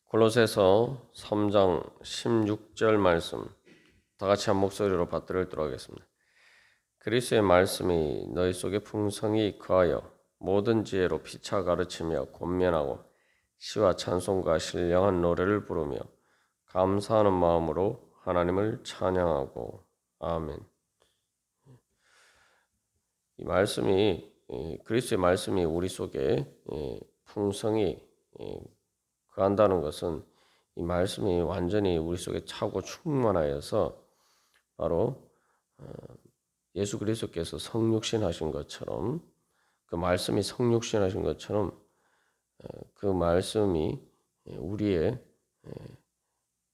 골로새서 3장 16절 말씀 다 같이 한 목소리로 받들어 읽도록 하겠습니다. 그리스도의 말씀이 너희 속에 풍성히 거하여 모든 지혜로 피차 가르치며 권면하고 시와 찬송과 신령한 노래를 부르며 감사하는 마음으로 하나님을 찬양하고 아멘. 이 말씀이 그리스도의 말씀이 우리 속에 풍성히 거한다는 것은 이 말씀이 완전히 우리 속에 차고 충만하여서 바로 예수 그리스도께서 성육신하신 것처럼 그 말씀이 성육신하신 것처럼 그 말씀이 우리의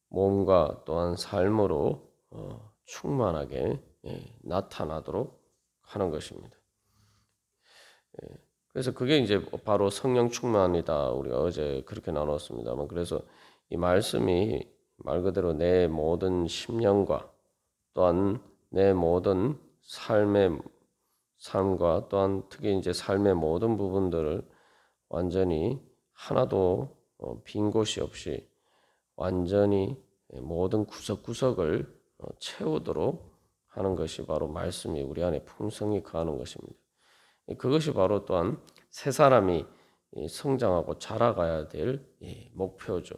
몸과 또한 삶으로 충만하게 나타나도록 하는 것입니다. 그래서 그게 이제 바로 성령 충만이다. 우리가 어제 그렇게 나눴습니다만, 그래서 이 말씀이 말 그대로 내 모든 심령과 또한 내 모든 삶과 또한 특히 이제 삶의 모든 부분들을 완전히 하나도 빈 곳이 없이 완전히 모든 구석구석을 채우도록 하는 것이 바로 말씀이 우리 안에 풍성히 거하는 것입니다. 그것이 바로 또한 새 사람이 성장하고 자라가야 될 목표죠.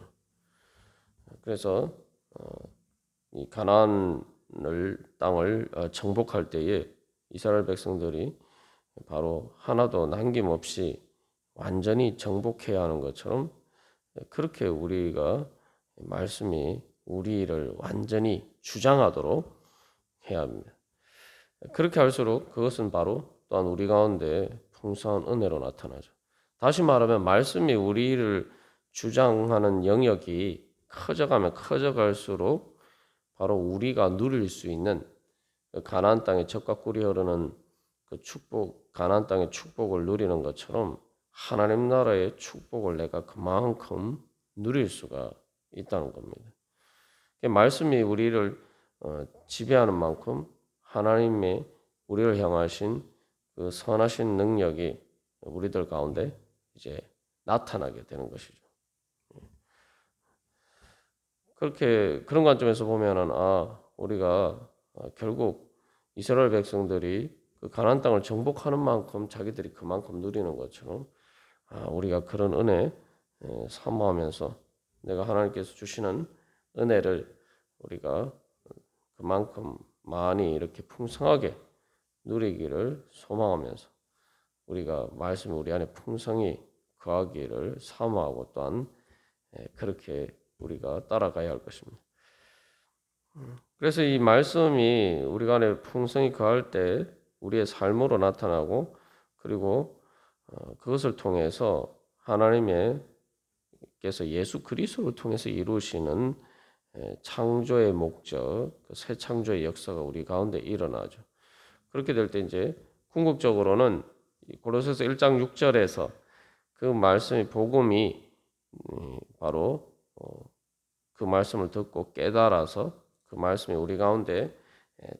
그래서 이 가나안 땅을 정복할 때에 이스라엘 백성들이 바로 하나도 남김없이 완전히 정복해야 하는 것처럼 그렇게 우리가 말씀이 우리를 완전히 주장하도록 해야 합니다. 그렇게 할수록 그것은 바로 또한 우리 가운데 풍성한 은혜로 나타나죠. 다시 말하면 말씀이 우리를 주장하는 영역이 커져가면 커져갈수록 바로 우리가 누릴 수 있는 그 가나안 땅의 젖과 꿀이 흐르는 그 축복, 가나안 땅의 축복을 누리는 것처럼 하나님 나라의 축복을 내가 그만큼 누릴 수가 있다는 겁니다. 말씀이 우리를 지배하는 만큼 하나님의 우리를 향하신 그 선하신 능력이 우리들 가운데 이제 나타나게 되는 것이죠. 그렇게 그런 관점에서 보면은 우리가 결국 이스라엘 백성들이 그 가나안 땅을 정복하는 만큼 자기들이 그만큼 누리는 것처럼 우리가 그런 은혜 사모하면서 내가 하나님께서 주시는 은혜를 우리가 그만큼 많이 이렇게 풍성하게 누리기를 소망하면서 우리가 말씀이 우리 안에 풍성히 거하기를 사모하고 또한 그렇게 우리가 따라가야 할 것입니다. 그래서 이 말씀이 우리가 안에 풍성히 거할 때 우리의 삶으로 나타나고 그리고 그것을 통해서 하나님께서 예수 그리스도를 통해서 이루시는 창조의 목적, 새 창조의 역사가 우리 가운데 일어나죠. 그렇게 될 때 이제 궁극적으로는 골로새서 1장 6절에서 그 말씀의 복음이 바로 그 말씀을 듣고 깨달아서 그 말씀이 우리 가운데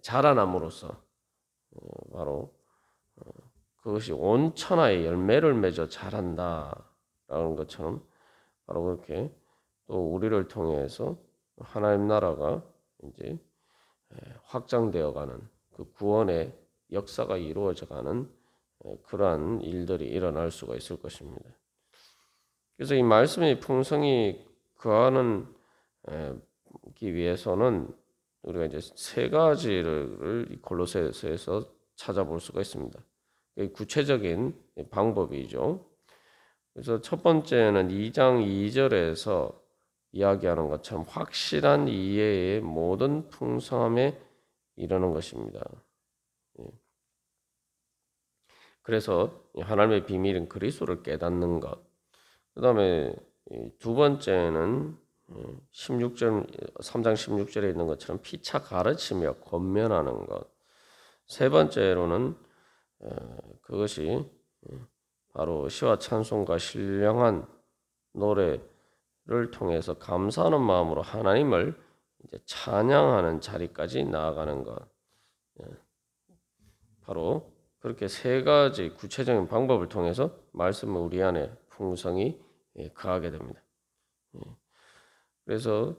자라남으로써 바로 그것이 온 천하의 열매를 맺어 자란다라는 것처럼 바로 그렇게 또 우리를 통해서 하나님 나라가 이제 확장되어가는 그 구원의 역사가 이루어져가는 그러한 일들이 일어날 수가 있을 것입니다. 그래서 이 말씀이 풍성히 거하는 기 위해서는 우리가 이제 세 가지를 골로새서에서 찾아볼 수가 있습니다. 구체적인 방법이죠. 그래서 첫 번째는 2장 2절에서 이야기하는 것처럼 확실한 이해의 모든 풍성함에 이르는 것입니다. 그래서 하나님의 비밀인 그리스도를 깨닫는 것. 그 다음에 두 번째는 3장 16절에 있는 것처럼 피차 가르치며 권면하는 것. 세 번째로는 그것이 바로 시와 찬송과 신령한 노래를 통해서 감사하는 마음으로 하나님을 이제 찬양하는 자리까지 나아가는 것. 바로 그렇게 세 가지 구체적인 방법을 통해서 말씀은 우리 안에 풍성히 거하게 됩니다. 그래서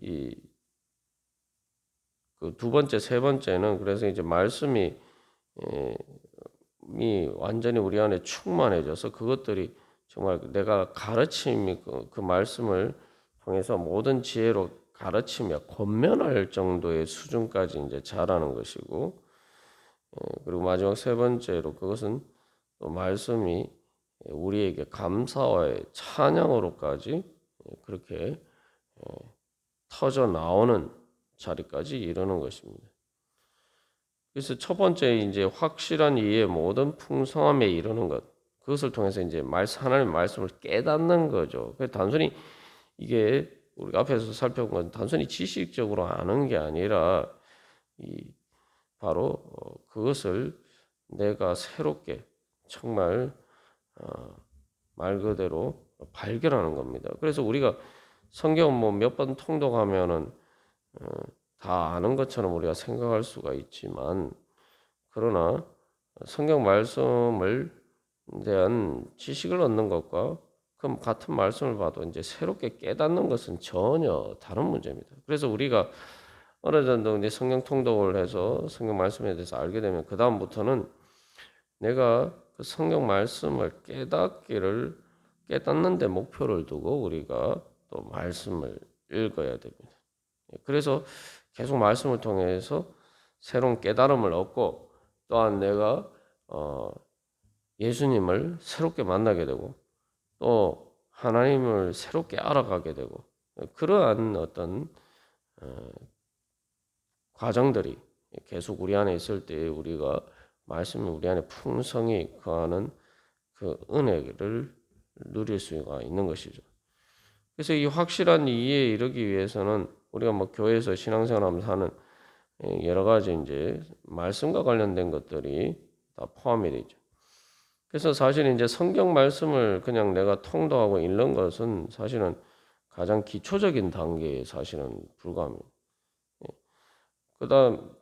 이 그 두 번째, 세 번째는 그래서 이제 말씀이 완전히 우리 안에 충만해져서 그것들이 정말 내가 가르침이 그 말씀을 통해서 모든 지혜로 가르치며 권면할 정도의 수준까지 이제 자라는 것이고, 그리고 마지막 세 번째로 그것은 또 말씀이 우리에게 감사와 찬양으로까지 그렇게 터져 나오는 자리까지 이르는 것입니다. 그래서 첫 번째 이제 확실한 이해 모든 풍성함에 이르는 것. 그것을 통해서 이제 하나님의 말씀을 깨닫는 거죠. 그 단순히 이게 우리가 앞에서 살펴본 건 단순히 지식적으로 아는 게 아니라 이 바로 그것을 내가 새롭게 정말 말 그대로 발견하는 겁니다. 그래서 우리가 성경 뭐 몇 번 통독하면은 다 아는 것처럼 우리가 생각할 수가 있지만, 그러나 성경 말씀을 대한 지식을 얻는 것과 그 같은 말씀을 봐도 이제 새롭게 깨닫는 것은 전혀 다른 문제입니다. 그래서 우리가 어느 정도 이제 성경 통독을 해서 성경 말씀에 대해서 알게 되면 그 다음부터는 내가 그 성경 말씀을 깨닫는 데 목표를 두고 우리가 또 말씀을 읽어야 됩니다. 그래서 계속 말씀을 통해서 새로운 깨달음을 얻고, 또한 내가 예수님을 새롭게 만나게 되고 또 하나님을 새롭게 알아가게 되고, 그러한 어떤 과정들이 계속 우리 안에 있을 때 우리가 말씀이 우리 안에 풍성히 거하는 그 은혜를 누릴 수가 있는 것이죠. 그래서 이 확실한 이해에 이르기 위해서는 우리가 뭐 교회에서 신앙생활하면서 하는 여러 가지 이제 말씀과 관련된 것들이 다 포함이 되죠. 그래서 사실 이제 성경 말씀을 그냥 내가 통독하고 읽는 것은 사실은 가장 기초적인 단계에 사실은 불과합니다.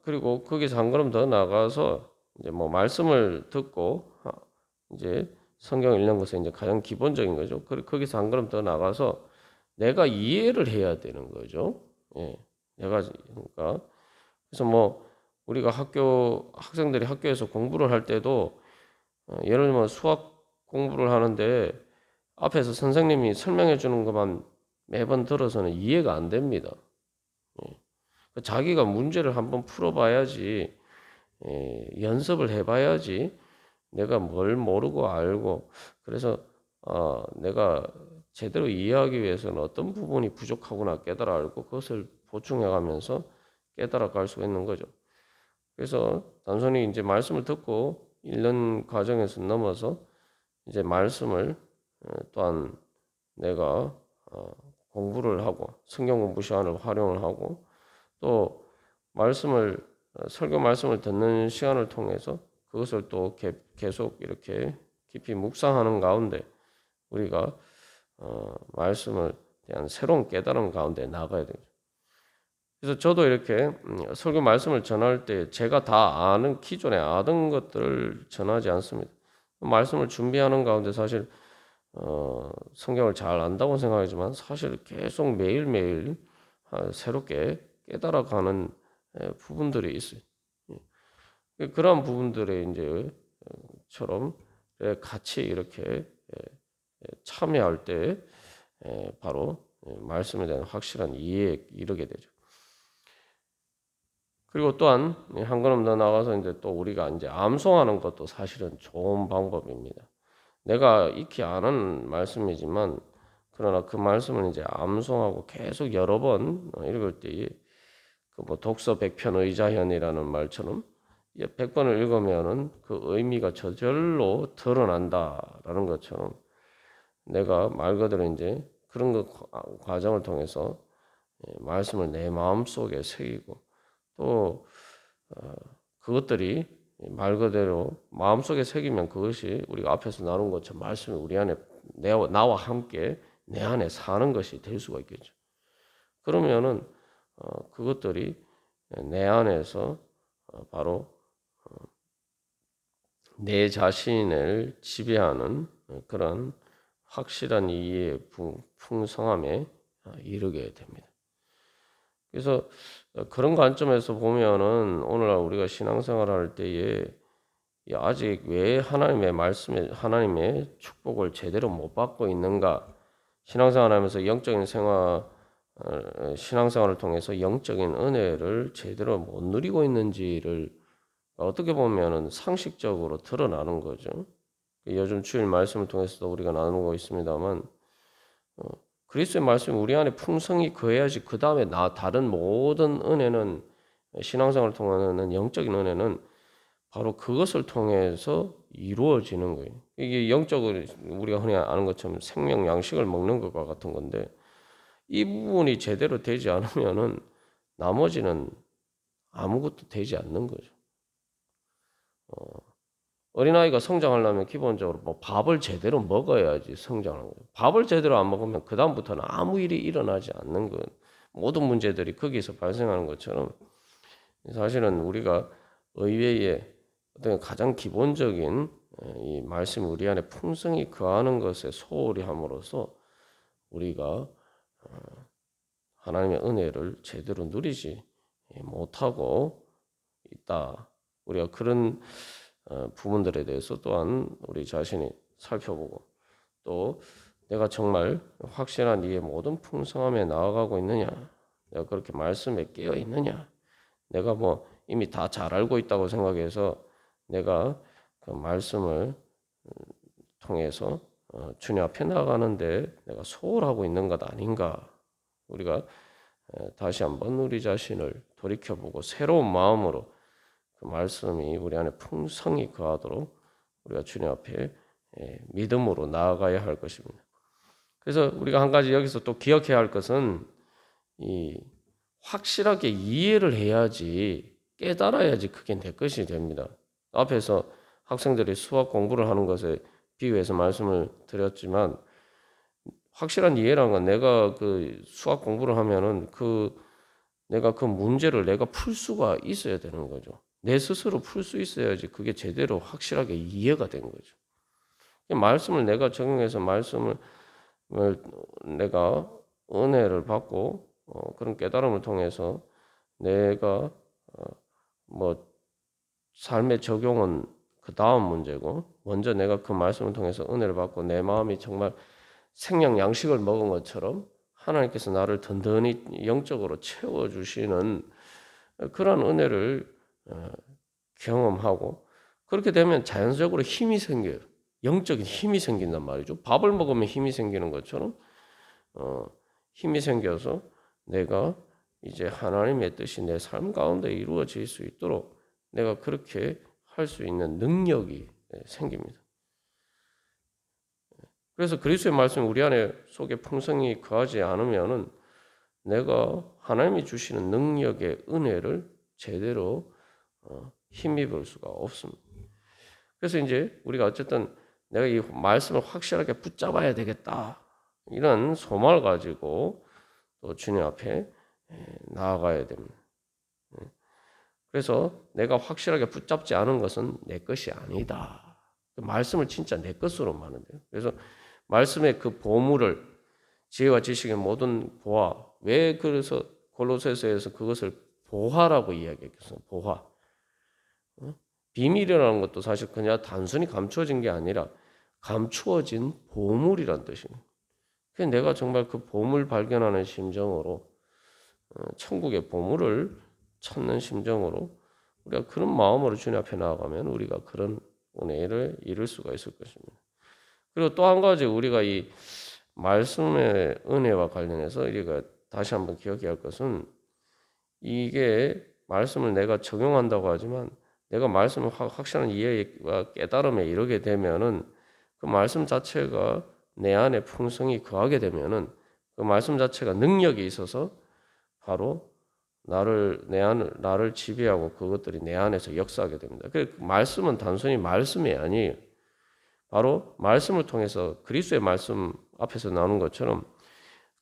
그리고 거기서 한 걸음 더 나가서 이제 뭐 말씀을 듣고 이제 성경 읽는 것은 이제 가장 기본적인 거죠. 거기서 한 걸음 더 나가서 내가 이해를 해야 되는 거죠. 예. 그러니까 그래서 뭐 우리가 학생들이 학교에서 공부를 할 때도 예를 들면 수학 공부를 하는데 앞에서 선생님이 설명해 주는 것만 매번 들어서는 이해가 안 됩니다. 자기가 문제를 한번 풀어봐야지, 연습을 해봐야지 내가 뭘 모르고 알고, 그래서 내가 제대로 이해하기 위해서는 어떤 부분이 부족하구나 깨달아 알고 그것을 보충해가면서 깨달아갈 수가 있는 거죠. 그래서 단순히 이제 말씀을 듣고 읽는 과정에서 넘어서 이제 말씀을 또한 내가 공부를 하고 성경 공부 시간을 활용을 하고 또 설교 말씀을 듣는 시간을 통해서 그것을 또 계속 이렇게 깊이 묵상하는 가운데 우리가 말씀을 대한 새로운 깨달음 가운데 나가야 되죠. 그래서 저도 이렇게 설교 말씀을 전할 때 제가 다 아는 기존에 아는 것들을 전하지 않습니다. 말씀을 준비하는 가운데 사실 성경을 잘 안다고 생각하지만 사실 계속 매일매일 새롭게 깨달아가는 부분들이 있어요. 그런 부분들에 이제 처럼 같이 이렇게 참여할 때 바로 말씀에 대한 확실한 이해에 이르게 되죠. 그리고 또한 한 걸음 더 나가서 이제 또 우리가 이제 암송하는 것도 사실은 좋은 방법입니다. 내가 익히 아는 말씀이지만 그러나 그 말씀을 이제 암송하고 계속 여러 번 읽을 때 그 뭐 독서 100편 의자현이라는 말처럼 100번을 읽으면은 그 의미가 저절로 드러난다라는 것처럼 내가 말 그대로 이제 그런 과정을 통해서 말씀을 내 마음 속에 새기고 또 그것들이 말 그대로 마음 속에 새기면 그것이 우리가 앞에서 나눈 것처럼 말씀이 우리 안에 나와 함께 내 안에 사는 것이 될 수가 있겠죠. 그러면은 그것들이 내 안에서 바로 내 자신을 지배하는 그런 확실한 이해의 풍성함에 이르게 됩니다. 그래서 그런 관점에서 보면은 오늘날 우리가 신앙생활할 때에 아직 왜 하나님의 말씀에 하나님의 축복을 제대로 못 받고 있는가? 신앙생활하면서 영적인 신앙생활을 통해서 영적인 은혜를 제대로 못 누리고 있는지를 어떻게 보면은 상식적으로 드러나는 거죠. 요즘 주일 말씀을 통해서도 우리가 나누고 있습니다만 그리스도의 말씀이 우리 안에 풍성히 거해야지 그 다음에 다른 모든 은혜는 신앙생활을 통하는 영적인 은혜는 바로 그것을 통해서 이루어지는 거예요. 이게 영적으로 우리가 흔히 아는 것처럼 생명 양식을 먹는 것과 같은 건데 이 부분이 제대로 되지 않으면은 나머지는 아무것도 되지 않는 거죠. 어린아이가 성장하려면 기본적으로 뭐 밥을 제대로 먹어야지 성장하는 거예요. 밥을 제대로 안 먹으면 그 다음부터는 아무 일이 일어나지 않는 것, 모든 문제들이 거기서 발생하는 것처럼 사실은 우리가 의외의 어떤 가장 기본적인 이 말씀 우리 안에 풍성히 거하는 것에 소홀히 함으로써 우리가 하나님의 은혜를 제대로 누리지 못하고 있다. 우리가 그런 부분들에 대해서 또한 우리 자신이 살펴보고 또 내가 정말 확실한 이의 모든 풍성함에 나아가고 있느냐, 내가 그렇게 말씀에 깨어 있느냐, 내가 뭐 이미 다 잘 알고 있다고 생각해서 내가 그 말씀을 통해서 주님 앞에 나가는데 내가 소홀하고 있는 것 아닌가. 우리가 다시 한번 우리 자신을 돌이켜보고 새로운 마음으로 그 말씀이 우리 안에 풍성히 거하도록 우리가 주님 앞에 믿음으로 나아가야 할 것입니다. 그래서 우리가 한 가지 여기서 또 기억해야 할 것은 이 확실하게 이해를 해야지 깨달아야지 그게 내 것이 됩니다. 앞에서 학생들이 수학 공부를 하는 것에 비유해서 말씀을 드렸지만 확실한 이해라는 건 내가 그 수학 공부를 하면은 내가 그 문제를 내가 풀 수가 있어야 되는 거죠. 내 스스로 풀 수 있어야지 그게 제대로 확실하게 이해가 된 거죠. 말씀을 내가 적용해서 말씀을 내가 은혜를 받고 그런 깨달음을 통해서 내가 뭐 삶의 적용은 그 다음 문제고 먼저 내가 그 말씀을 통해서 은혜를 받고 내 마음이 정말 생명 양식을 먹은 것처럼 하나님께서 나를 든든히 영적으로 채워주시는 그런 은혜를 경험하고 그렇게 되면 자연적으로 힘이 생겨요. 영적인 힘이 생긴단 말이죠. 밥을 먹으면 힘이 생기는 것처럼 힘이 생겨서 내가 이제 하나님의 뜻이 내 삶 가운데 이루어질 수 있도록 내가 그렇게 할 수 있는 능력이 생깁니다. 그래서 그리스도의 말씀이 우리 안에 속에 풍성히 거하지 않으면은 내가 하나님이 주시는 능력의 은혜를 제대로 힘입을 수가 없습니다. 그래서 이제 우리가 어쨌든 내가 이 말씀을 확실하게 붙잡아야 되겠다 이런 소망을 가지고 또 주님 앞에 나아가야 됩니다. 그래서 내가 확실하게 붙잡지 않은 것은 내 것이 아니다. 말씀을 진짜 내 것으로 마는데요. 그래서 말씀의 그 보물을 지혜와 지식의 모든 보화. 왜 그래서 골로새서에서 그것을 보화라고 이야기했겠어요. 보화. 비밀이라는 것도 사실 그냥 단순히 감추어진 게 아니라 감추어진 보물이란 뜻입니다. 그래서 내가 정말 그 보물 발견하는 심정으로 천국의 보물을 찾는 심정으로 우리가 그런 마음으로 주님 앞에 나아가면 우리가 그런 은혜를 이룰 수가 있을 것입니다. 그리고 또 한 가지 우리가 이 말씀의 은혜와 관련해서 우리가 다시 한번 기억해야 할 것은 이게 말씀을 내가 적용한다고 하지만 내가 말씀을 확실한 이해와 깨달음에 이르게 되면은 그 말씀 자체가 내 안에 풍성히 거하게 되면은 그 말씀 자체가 능력이 있어서 바로 나를 지배하고 그것들이 내 안에서 역사하게 됩니다. 그 말씀은 단순히 말씀이 아니에요. 바로 말씀을 통해서 그리스도의 말씀 앞에서 나오는 것처럼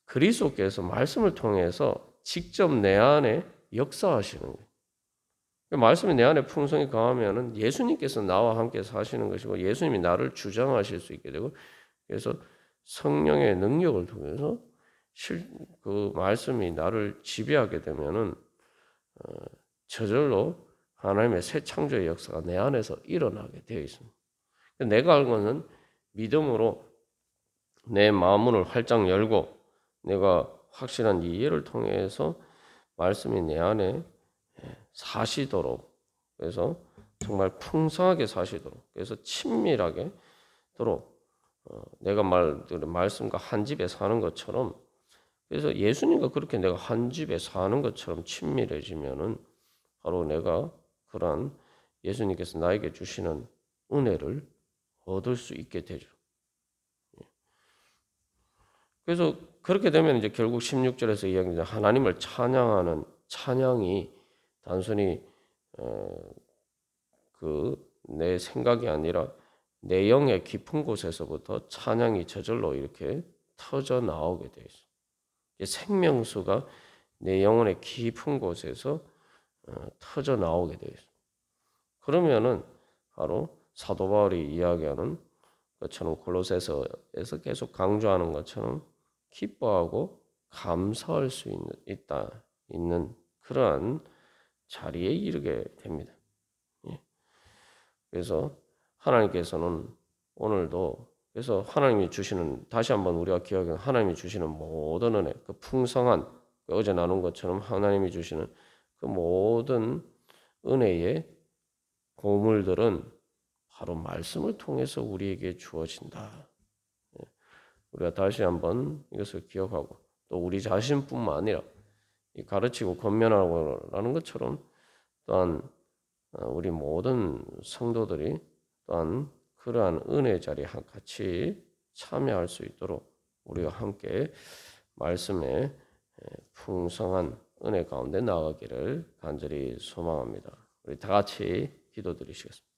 그리스도께서 말씀을 통해서 직접 내 안에 역사하시는 거예요. 말씀이 내 안에 풍성히 강하면은 예수님께서 나와 함께 사시는 것이고 예수님이 나를 주장하실 수 있게 되고 그래서 성령의 능력을 통해서 그 말씀이 나를 지배하게 되면은 저절로 하나님의 새 창조의 역사가 내 안에서 일어나게 되어 있습니다. 내가 알 것은 믿음으로 내 마음문을 활짝 열고 내가 확실한 이해를 통해서 말씀이 내 안에 사시도록, 그래서 정말 풍성하게 사시도록, 그래서 친밀하게 도록 내가 말씀과 한 집에 사는 것처럼, 그래서 예수님과 그렇게 내가 한 집에 사는 것처럼 친밀해지면은 바로 내가 그러한 예수님께서 나에게 주시는 은혜를 얻을 수 있게 되죠. 그래서 그렇게 되면 이제 결국 16절에서 이야기하는 하나님을 찬양하는 찬양이 단순히 그 내 생각이 아니라 내 영의 깊은 곳에서부터 찬양이 저절로 이렇게 터져 나오게 돼 있어. 생명수가 내 영혼의 깊은 곳에서 터져 나오게 돼 있어. 그러면은 바로 사도 바울이 이야기하는 것처럼 골로새서에서 계속 강조하는 것처럼 기뻐하고 감사할 수 있는 그러한 자리에 이르게 됩니다. 그래서 하나님께서는 오늘도, 그래서 하나님이 주시는, 다시 한번 우리가 기억하는 하나님이 주시는 모든 은혜, 그 풍성한, 어제 나눈 것처럼 하나님이 주시는 그 모든 은혜의 보물들은 바로 말씀을 통해서 우리에게 주어진다. 우리가 다시 한번 이것을 기억하고, 또 우리 자신뿐만 아니라 가르치고 권면하고라는 것처럼 또한 우리 모든 성도들이 또한 그러한 은혜 자리에 같이 참여할 수 있도록 우리가 함께 말씀의 풍성한 은혜 가운데 나아가기를 간절히 소망합니다. 우리 다 같이 기도드리시겠습니다.